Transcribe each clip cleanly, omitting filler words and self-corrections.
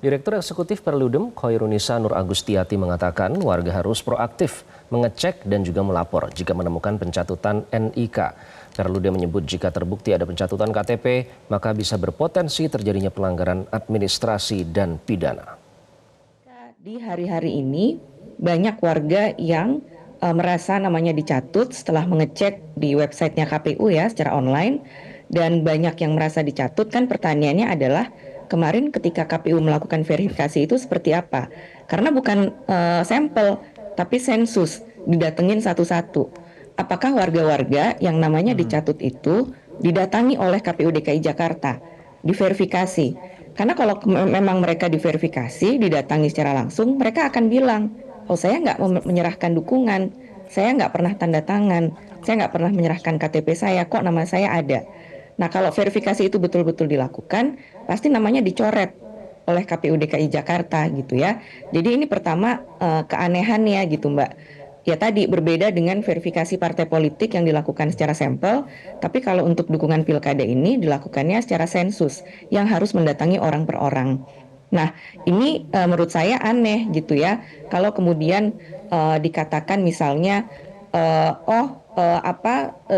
Direktur Eksekutif Perludem Khoirunisa Nur Agustiati mengatakan warga harus proaktif mengecek dan juga melapor jika menemukan pencatutan NIK. Perludem menyebut jika terbukti ada pencatutan KTP, maka bisa berpotensi terjadinya pelanggaran administrasi dan pidana. Di hari-hari ini banyak warga yang merasa namanya dicatut setelah mengecek di websitenya KPU ya secara online, dan banyak yang merasa dicatut. Kan pertanyaannya adalah kemarin ketika KPU melakukan verifikasi itu seperti apa? Karena bukan sampel tapi sensus, didatengin satu-satu. Apakah warga-warga yang namanya dicatut itu didatangi oleh KPU DKI Jakarta, diverifikasi? Karena kalau memang mereka diverifikasi, didatangi secara langsung, mereka akan bilang, oh saya nggak menyerahkan dukungan, saya nggak pernah tanda tangan, saya nggak pernah menyerahkan KTP saya, kok nama saya ada. Nah kalau verifikasi itu betul-betul dilakukan, pasti namanya dicoret oleh KPU DKI Jakarta gitu ya. Jadi ini pertama keanehannya gitu Mbak. Ya tadi berbeda dengan verifikasi partai politik yang dilakukan secara sampel, tapi kalau untuk dukungan pilkada ini dilakukannya secara sensus yang harus mendatangi orang per orang. Nah, ini menurut saya aneh gitu ya. Kalau kemudian dikatakan misalnya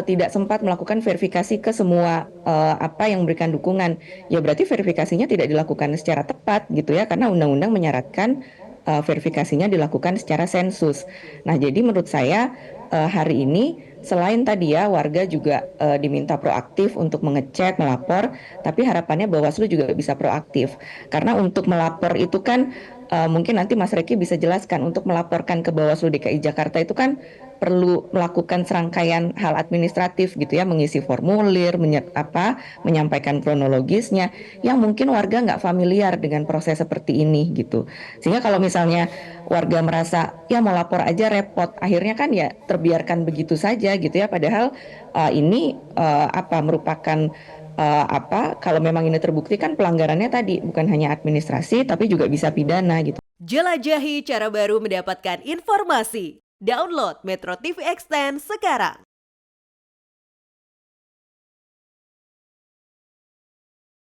tidak sempat melakukan verifikasi ke semua apa yang memberikan dukungan, ya berarti verifikasinya tidak dilakukan secara tepat gitu ya, karena undang-undang menyaratkan verifikasinya dilakukan secara sensus. Nah, jadi menurut saya hari ini selain tadi ya warga juga diminta proaktif untuk mengecek, melapor, tapi harapannya Bawaslu juga bisa proaktif. Karena untuk melapor itu kan mungkin nanti Mas Reki bisa jelaskan, untuk melaporkan ke Bawaslu DKI Jakarta itu kan perlu melakukan serangkaian hal administratif gitu ya, mengisi formulir, menyampaikan kronologisnya, yang mungkin warga nggak familiar dengan proses seperti ini gitu. Sehingga kalau misalnya warga merasa ya mau lapor aja repot, akhirnya kan ya terbiarkan begitu saja gitu ya. Padahal ini merupakan kalau memang ini terbukti kan pelanggarannya tadi bukan hanya administrasi tapi juga bisa pidana gitu. Jelajahi cara baru mendapatkan informasi. Download Metro TV Extend sekarang.